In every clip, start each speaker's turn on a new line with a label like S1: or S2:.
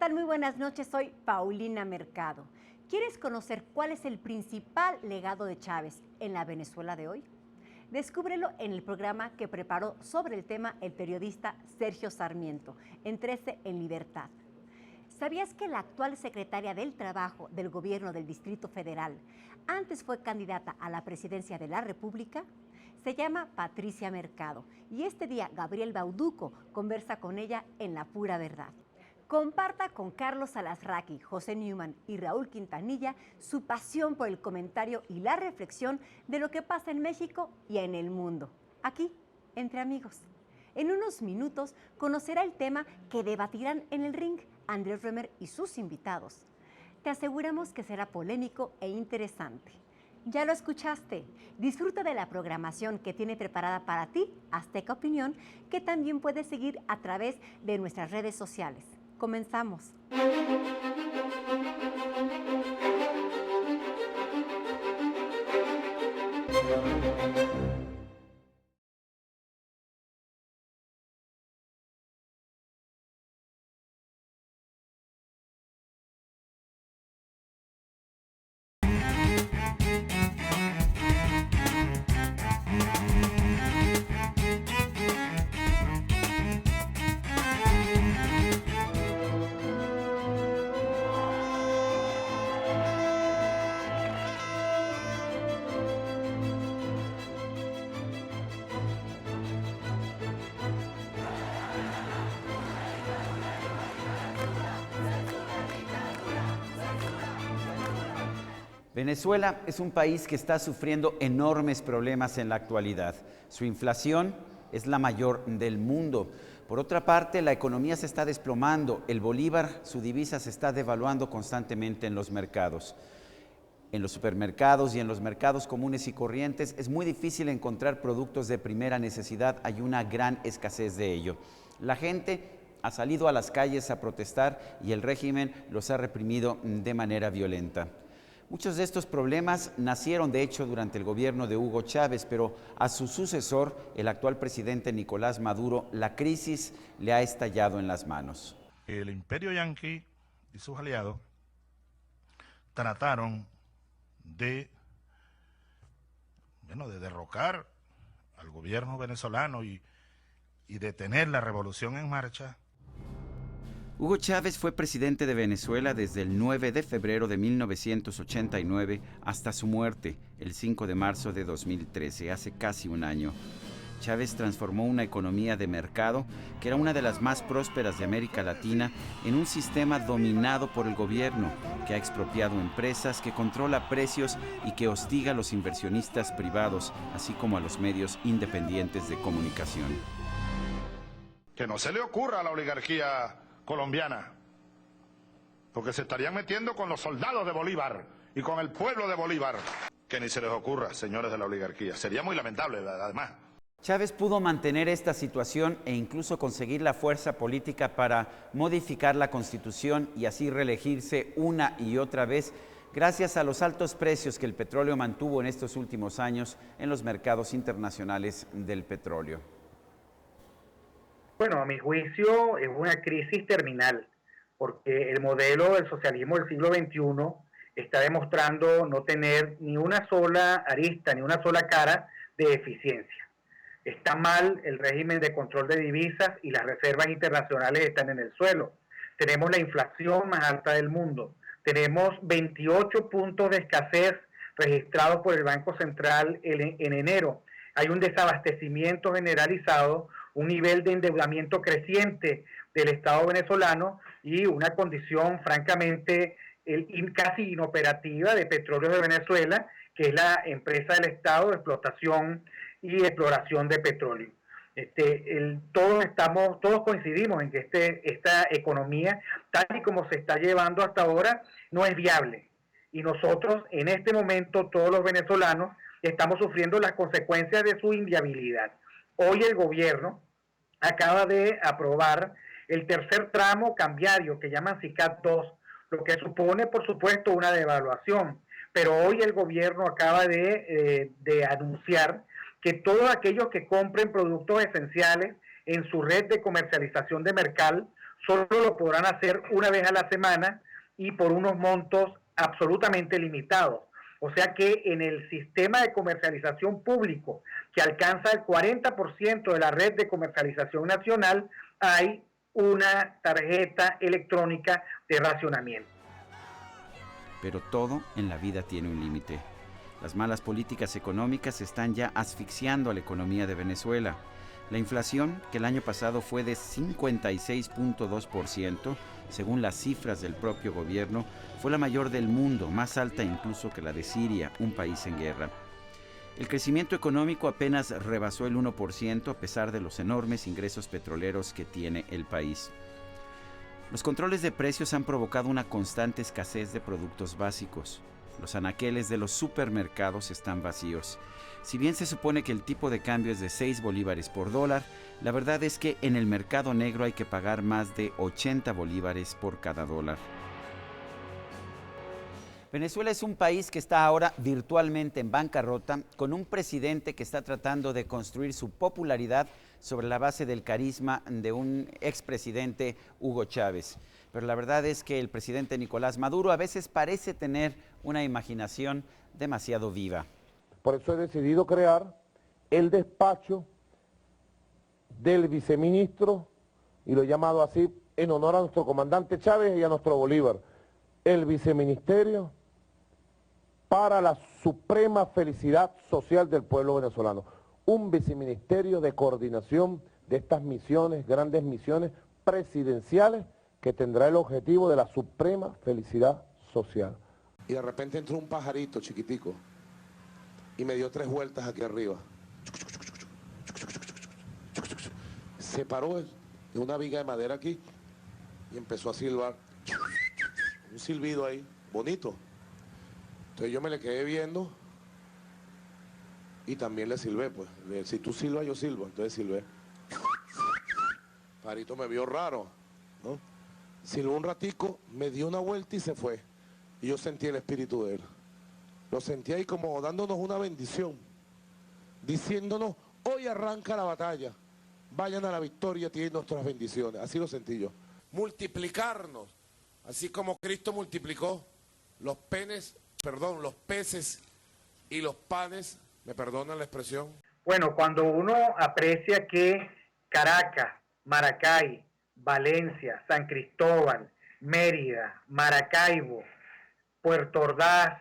S1: tal? Muy buenas noches, soy Paulina Mercado. ¿Quieres conocer cuál es el principal legado de Chávez en la Venezuela de hoy? Descúbrelo en el programa que preparó sobre el tema el periodista Sergio Sarmiento, en 13 en Libertad. ¿Sabías que la actual secretaria del Trabajo del Gobierno del Distrito Federal antes fue candidata a la presidencia de la República? Se llama Patricia Mercado y este día Gabriel Bauduco conversa con ella en La Pura Verdad. Comparta con Carlos Alasraqui, José Newman y Raúl Quintanilla su pasión por el comentario y la reflexión de lo que pasa en México y en el mundo. Aquí, entre amigos. En unos minutos conocerá el tema que debatirán en el ring Andrés Roemer y sus invitados. Te aseguramos que será polémico e interesante. Ya lo escuchaste. Disfruta de la programación que tiene preparada para ti Azteca Opinión, que también puedes seguir a través de nuestras redes sociales. Comenzamos.
S2: Venezuela es un país que está sufriendo enormes problemas en la actualidad. Su inflación es la mayor del mundo. Por otra parte, la economía se está desplomando. El bolívar, su divisa, se está devaluando constantemente en los mercados. En los supermercados y en los mercados comunes y corrientes es muy difícil encontrar productos de primera necesidad. Hay una gran escasez de ello. La gente ha salido a las calles a protestar y el régimen los ha reprimido de manera violenta. Muchos de estos problemas nacieron, de hecho, durante el gobierno de Hugo Chávez, pero a su sucesor, el actual presidente Nicolás Maduro, la crisis le ha estallado en las manos.
S3: El imperio yanqui y sus aliados trataron de derrocar al gobierno venezolano y detener la revolución en marcha.
S2: Hugo Chávez fue presidente de Venezuela desde el 9 de febrero de 1989 hasta su muerte, el 5 de marzo de 2013, hace casi un año. Chávez transformó una economía de mercado, que era una de las más prósperas de América Latina, en un sistema dominado por el gobierno, que ha expropiado empresas, que controla precios y que hostiga a los inversionistas privados, así como a los medios independientes de comunicación.
S3: Que no se le ocurra a la oligarquía colombiana, porque se estarían metiendo con los soldados de Bolívar y con el pueblo de Bolívar. Que ni se les ocurra, señores de la oligarquía. Sería muy lamentable, además.
S2: Chávez pudo mantener esta situación e incluso conseguir la fuerza política para modificar la Constitución y así reelegirse una y otra vez, gracias a los altos precios que el petróleo mantuvo en estos últimos años en los mercados internacionales del petróleo.
S4: Bueno, a mi juicio es una crisis terminal, porque el modelo del socialismo del siglo XXI está demostrando no tener ni una sola arista, ni una sola cara de eficiencia. Está mal el régimen de control de divisas y las reservas internacionales están en el suelo. Tenemos la inflación más alta del mundo. Tenemos 28 puntos de escasez registrados por el Banco Central en enero. Hay un desabastecimiento generalizado, un nivel de endeudamiento creciente del Estado venezolano y una condición francamente casi inoperativa de Petróleos de Venezuela, que es la empresa del Estado de explotación y exploración de petróleo. Todos coincidimos en que esta economía, tal y como se está llevando hasta ahora, no es viable. Y nosotros, en este momento, todos los venezolanos, estamos sufriendo las consecuencias de su inviabilidad. Hoy el gobierno acaba de aprobar el tercer tramo cambiario que llaman SICAD 2, lo que supone, por supuesto, una devaluación. Pero hoy el gobierno acaba de anunciar que todos aquellos que compren productos esenciales en su red de comercialización de Mercal solo lo podrán hacer una vez a la semana y por unos montos absolutamente limitados. O sea que en el sistema de comercialización público, que alcanza el 40% de la red de comercialización nacional, hay una tarjeta electrónica de racionamiento.
S2: Pero todo en la vida tiene un límite. Las malas políticas económicas están ya asfixiando a la economía de Venezuela. La inflación, que el año pasado fue de 56.2%, según las cifras del propio gobierno, fue la mayor del mundo, más alta incluso que la de Siria, un país en guerra. El crecimiento económico apenas rebasó el 1% a pesar de los enormes ingresos petroleros que tiene el país. Los controles de precios han provocado una constante escasez de productos básicos. Los anaqueles de los supermercados están vacíos. Si bien se supone que el tipo de cambio es de 6 bolívares por dólar, la verdad es que en el mercado negro hay que pagar más de 80 bolívares por cada dólar. Venezuela es un país que está ahora virtualmente en bancarrota, con un presidente que está tratando de construir su popularidad sobre la base del carisma de un expresidente, Hugo Chávez. Pero la verdad es que el presidente Nicolás Maduro a veces parece tener una imaginación demasiado viva.
S5: Por eso he decidido crear el despacho del viceministro, y lo he llamado así en honor a nuestro comandante Chávez y a nuestro Bolívar, el viceministerio para la suprema felicidad social del pueblo venezolano. Un viceministerio de coordinación de estas misiones, grandes misiones presidenciales, que tendrá el objetivo de la suprema felicidad social.
S6: Y de repente entró un pajarito chiquitico y me dio 3 vueltas aquí arriba. Se paró en una viga de madera aquí y empezó a silbar. Un silbido ahí, bonito. Entonces yo me le quedé viendo y también le silbé, pues. Si tú silbas, yo silbo. Entonces silbé. Pajarito me vio raro, ¿no? Silbó un ratico, me dio una vuelta y se fue. Y yo sentí el espíritu de él. Lo sentí ahí como dándonos una bendición, diciéndonos, hoy arranca la batalla, vayan a la victoria, tienen nuestras bendiciones. Así lo sentí yo. Multiplicarnos, así como Cristo multiplicó los peces y los panes, ¿me perdonan la expresión?
S4: Bueno, cuando uno aprecia que Caracas, Maracay, Valencia, San Cristóbal, Mérida, Maracaibo, Puerto Ordaz,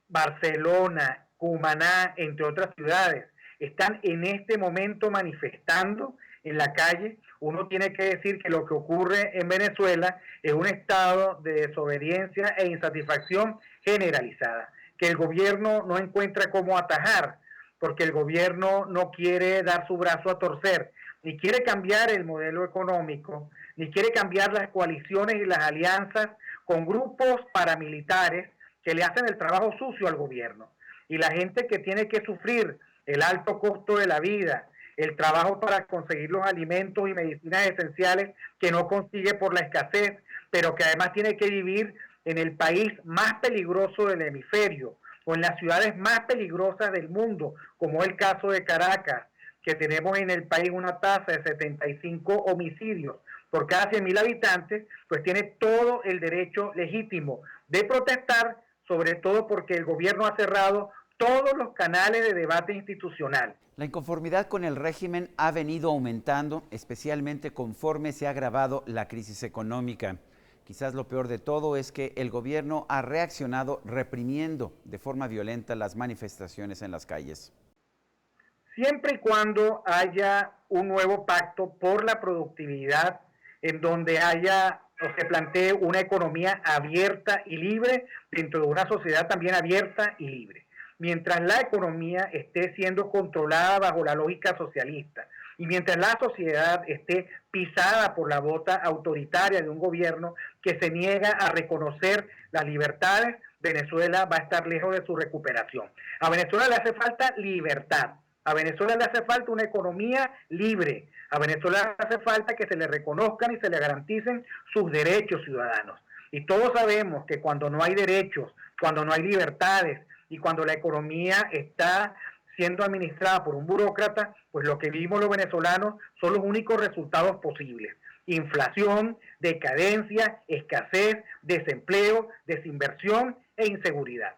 S4: Barcelona, Cumaná, entre otras ciudades, están en este momento manifestando en la calle, uno tiene que decir que lo que ocurre en Venezuela es un estado de desobediencia e insatisfacción generalizada, que el gobierno no encuentra cómo atajar, porque el gobierno no quiere dar su brazo a torcer, ni quiere cambiar el modelo económico, ni quiere cambiar las coaliciones y las alianzas con grupos paramilitares que le hacen el trabajo sucio al gobierno. Y la gente que tiene que sufrir el alto costo de la vida, el trabajo para conseguir los alimentos y medicinas esenciales que no consigue por la escasez, pero que además tiene que vivir en el país más peligroso del hemisferio o en las ciudades más peligrosas del mundo, como es el caso de Caracas, que tenemos en el país una tasa de 75 homicidios por cada 100.000 habitantes, pues tiene todo el derecho legítimo de protestar, sobre todo porque el gobierno ha cerrado todos los canales de debate institucional.
S2: La inconformidad con el régimen ha venido aumentando, especialmente conforme se ha agravado la crisis económica. Quizás lo peor de todo es que el gobierno ha reaccionado reprimiendo de forma violenta las manifestaciones en las calles.
S4: Siempre y cuando haya un nuevo pacto por la productividad, en donde haya o se plantee una economía abierta y libre dentro de una sociedad también abierta y libre. Mientras la economía esté siendo controlada bajo la lógica socialista y mientras la sociedad esté pisada por la bota autoritaria de un gobierno que se niega a reconocer las libertades, Venezuela va a estar lejos de su recuperación. A Venezuela le hace falta libertad. A Venezuela le hace falta una economía libre. A Venezuela le hace falta que se le reconozcan y se le garanticen sus derechos ciudadanos. Y todos sabemos que cuando no hay derechos, cuando no hay libertades y cuando la economía está siendo administrada por un burócrata, pues lo que vivimos los venezolanos son los únicos resultados posibles. inflación, decadencia, escasez, desempleo, desinversión e inseguridad.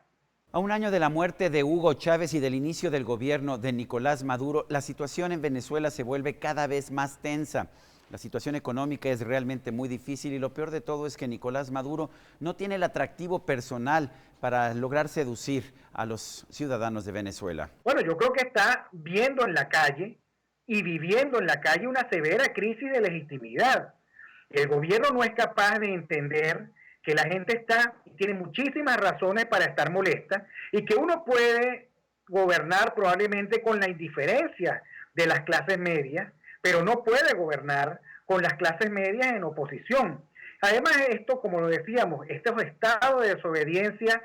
S2: A un año de la muerte de Hugo Chávez y del inicio del gobierno de Nicolás Maduro, la situación en Venezuela se vuelve cada vez más tensa. La situación económica es realmente muy difícil y lo peor de todo es que Nicolás Maduro no tiene el atractivo personal para lograr seducir a los ciudadanos de Venezuela.
S4: Bueno, yo creo que está viendo en la calle y viviendo en la calle una severa crisis de legitimidad. El gobierno no es capaz de entender que la gente tiene muchísimas razones para estar molesta y que uno puede gobernar probablemente con la indiferencia de las clases medias, pero no puede gobernar con las clases medias en oposición. Además, esto, como lo decíamos, estos estados de desobediencia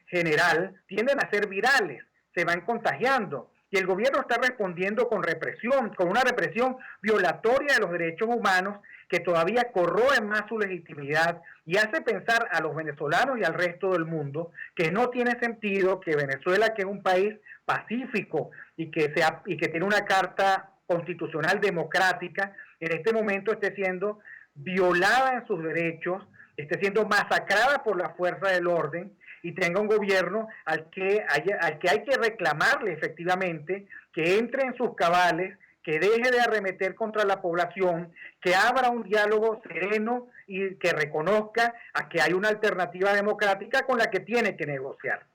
S4: general tienden a ser virales, se van contagiando, y el gobierno está respondiendo con represión, con una represión violatoria de los derechos humanos que todavía corroe más su legitimidad y hace pensar a los venezolanos y al resto del mundo que no tiene sentido que Venezuela, que es un país pacífico y que tiene una carta constitucional democrática, en este momento esté siendo violada en sus derechos, esté siendo masacrada por la fuerza del orden y tenga un gobierno al que hay que reclamarle efectivamente que entre en sus cabales, que deje de arremeter contra la población, que abra un diálogo sereno y que reconozca a que hay una alternativa democrática con la que tiene que negociar.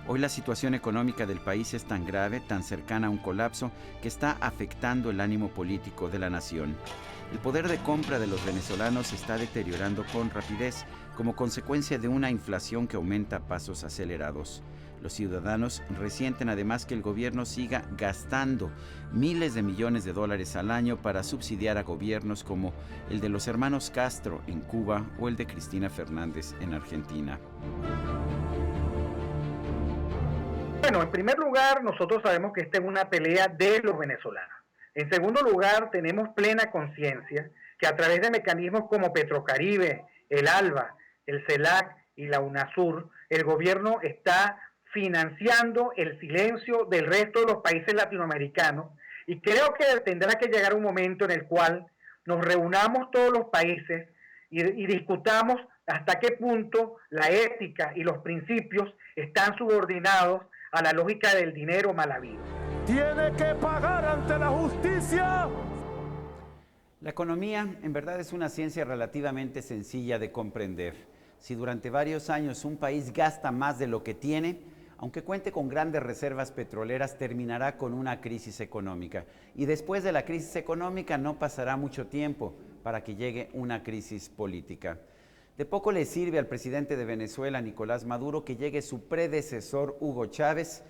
S2: Hoy la situación económica del país es tan grave, tan cercana a un colapso, que está afectando el ánimo político de la nación. El poder de compra de los venezolanos se está deteriorando con rapidez como consecuencia de una inflación que aumenta a pasos acelerados. Los ciudadanos resienten además que el gobierno siga gastando miles de millones de dólares al año para subsidiar a gobiernos como el de los hermanos Castro en Cuba o el de Cristina Fernández en Argentina.
S4: Bueno, en primer lugar, nosotros sabemos que esta es una pelea de los venezolanos. En segundo lugar, tenemos plena conciencia que a través de mecanismos como Petrocaribe, el ALBA, el CELAC y la UNASUR, el gobierno está financiando el silencio del resto de los países latinoamericanos y creo que tendrá que llegar un momento en el cual nos reunamos todos los países y discutamos hasta qué punto la ética y los principios están subordinados a la lógica del dinero mal habido.
S7: Tiene que pagar ante la justicia.
S2: La economía en verdad es una ciencia relativamente sencilla de comprender. Si durante varios años un país gasta más de lo que tiene, aunque cuente con grandes reservas petroleras, terminará con una crisis económica. Y después de la crisis económica no pasará mucho tiempo para que llegue una crisis política. De poco le sirve al presidente de Venezuela, Nicolás Maduro, que llegue su predecesor, Hugo Chávez,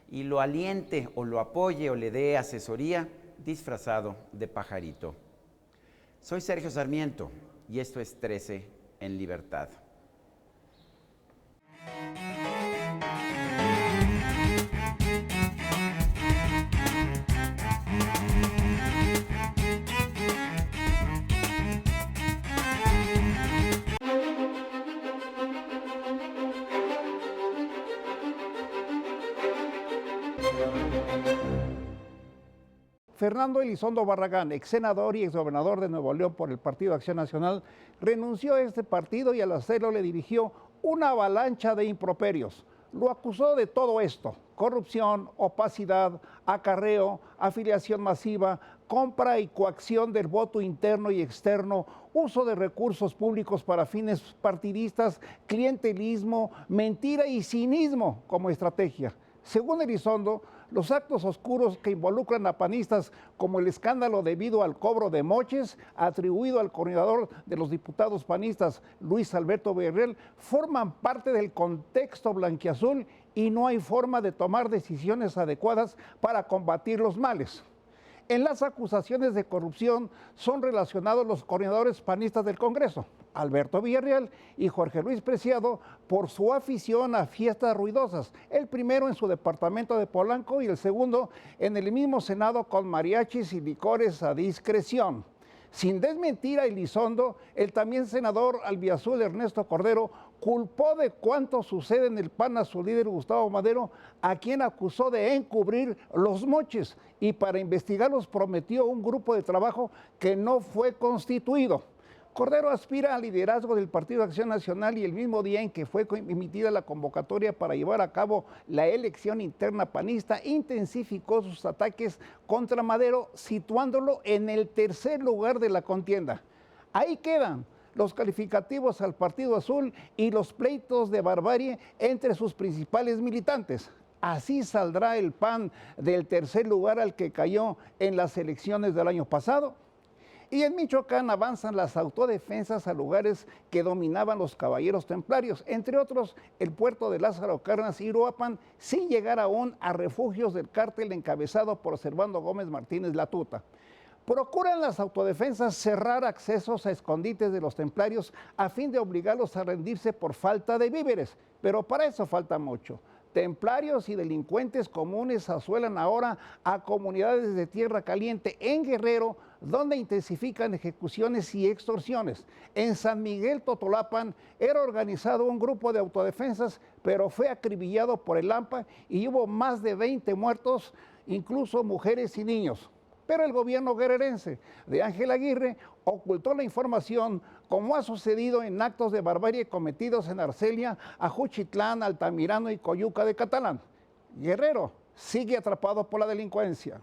S2: y lo aliente o lo apoye o le dé asesoría disfrazado de pajarito. Soy Sergio Sarmiento y esto es 13 en Libertad.
S8: Fernando Elizondo Barragán, ex senador y ex gobernador de Nuevo León por el Partido Acción Nacional, renunció a este partido y al hacerlo le dirigió una avalancha de improperios. Lo acusó de todo esto: corrupción, opacidad, acarreo, afiliación masiva, compra y coacción del voto interno y externo, uso de recursos públicos para fines partidistas, clientelismo, mentira y cinismo como estrategia. Según Elizondo, los actos oscuros que involucran a panistas, como el escándalo debido al cobro de moches atribuido al coordinador de los diputados panistas, Luis Alberto Villarreal, forman parte del contexto blanquiazul y no hay forma de tomar decisiones adecuadas para combatir los males. En las acusaciones de corrupción son relacionados los coordinadores panistas del Congreso, Alberto Villarreal y Jorge Luis Preciado, por su afición a fiestas ruidosas, el primero en su departamento de Polanco y el segundo en el mismo Senado con mariachis y licores a discreción. Sin desmentir a Elizondo, el también senador albiazul Ernesto Cordero culpó de cuanto sucede en el PAN a su líder Gustavo Madero, a quien acusó de encubrir los moches, y para investigarlos prometió un grupo de trabajo que no fue constituido. Cordero aspira al liderazgo del Partido Acción Nacional y el mismo día en que fue emitida la convocatoria para llevar a cabo la elección interna panista, intensificó sus ataques contra Madero, situándolo en el tercer lugar de la contienda. Ahí quedan los calificativos al Partido Azul y los pleitos de barbarie entre sus principales militantes. Así saldrá el PAN del tercer lugar al que cayó en las elecciones del año pasado. Y en Michoacán avanzan las autodefensas a lugares que dominaban los caballeros templarios, entre otros el puerto de Lázaro Cárdenas y Uruapan, sin llegar aún a refugios del cártel encabezado por Servando Gómez Martínez Latuta. Procuran las autodefensas cerrar accesos a escondites de los templarios a fin de obligarlos a rendirse por falta de víveres, pero para eso falta mucho. Templarios y delincuentes comunes asuelan ahora a comunidades de Tierra Caliente en Guerrero, donde intensifican ejecuciones y extorsiones. En San Miguel Totolapan era organizado un grupo de autodefensas, pero fue acribillado por el AMPA y hubo más de 20 muertos, incluso mujeres y niños. Pero el gobierno guerrerense de Ángel Aguirre ocultó la información, como ha sucedido en actos de barbarie cometidos en Arcelia, Ajuchitlán, Altamirano y Coyuca de Catalán. Guerrero sigue atrapado por la delincuencia.